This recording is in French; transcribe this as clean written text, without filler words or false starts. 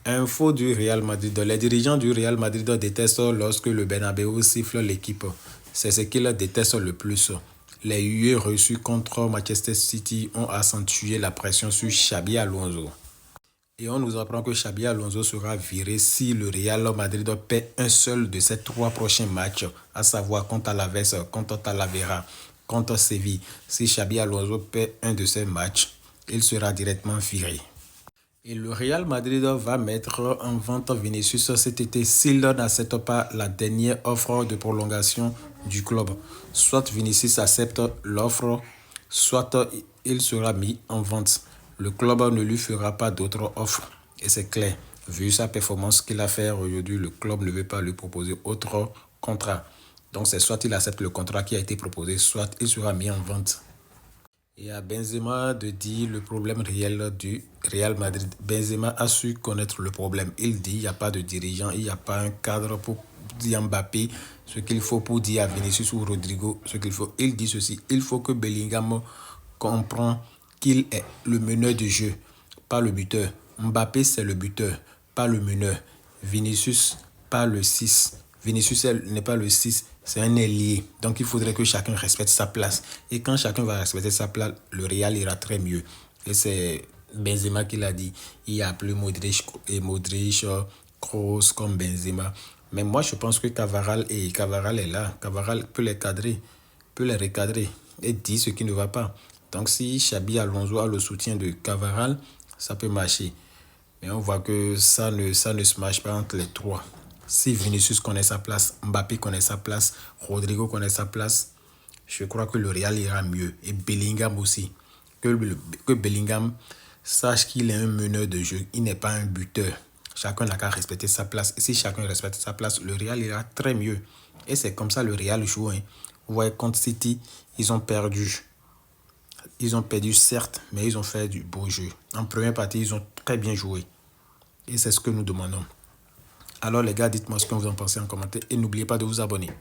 Info du Real Madrid. Les dirigeants du Real Madrid détestent lorsque le Bernabéu siffle l'équipe. C'est ce qu'ils détestent le plus. Les huées reçues contre Manchester City ont accentué la pression sur Xabi Alonso. Et on nous apprend que Xabi Alonso sera viré si le Real Madrid perd un seul de ses 3 prochains matchs, à savoir contre Alaves, contre Talavera, contre Séville. Si Xabi Alonso perd un de ces matchs, il sera directement viré. Et le Real Madrid va mettre en vente Vinicius cet été s'il n'accepte pas la dernière offre de prolongation du club. Soit Vinicius accepte l'offre, soit il sera mis en vente. Le club ne lui fera pas d'autres offres. Et c'est clair, vu sa performance qu'il a fait aujourd'hui, le club ne veut pas lui proposer autre contrat. Donc c'est soit il accepte le contrat qui a été proposé, soit il sera mis en vente. Et à Benzema de dire le problème réel du Real Madrid. Benzema a su connaître le problème. Il dit il n'y a pas de dirigeant, il n'y a pas un cadre pour dire à Mbappé ce qu'il faut pour dire à Vinicius ou Rodrigo ce qu'il faut. Il dit ceci, il faut que Bellingham comprenne qu'il est le meneur du jeu, pas le buteur. Mbappé c'est le buteur, pas le meneur. Vinicius, pas le 6. Vinicius n'est pas le 6, c'est un ailier. Donc il faudrait que chacun respecte sa place. Et quand chacun va respecter sa place, le Real ira très mieux. Et c'est Benzema qui l'a dit. Il n'y a plus Modric, Kroos comme Benzema. Mais moi je pense que Cavaral est là. Cavaral peut les cadrer, peut les recadrer et dire ce qui ne va pas. Donc si Xabi Alonso a le soutien de Cavaral, ça peut marcher. Mais on voit que ça ne se marche pas entre les trois. Si Vinicius connaît sa place, Mbappé connaît sa place, Rodrigo connaît sa place, je crois que le Real ira mieux. Et Bellingham aussi. Que Bellingham sache qu'il est un meneur de jeu. Il n'est pas un buteur. Chacun n'a qu'à respecter sa place. Et si chacun respecte sa place, le Real ira très mieux. Et c'est comme ça le Real joue. Vous voyez, contre City, ils ont perdu. Ils ont perdu certes, mais ils ont fait du beau jeu. En première partie, ils ont très bien joué. Et c'est ce que nous demandons. Alors les gars, dites-moi ce que vous en pensez en commentaire et n'oubliez pas de vous abonner.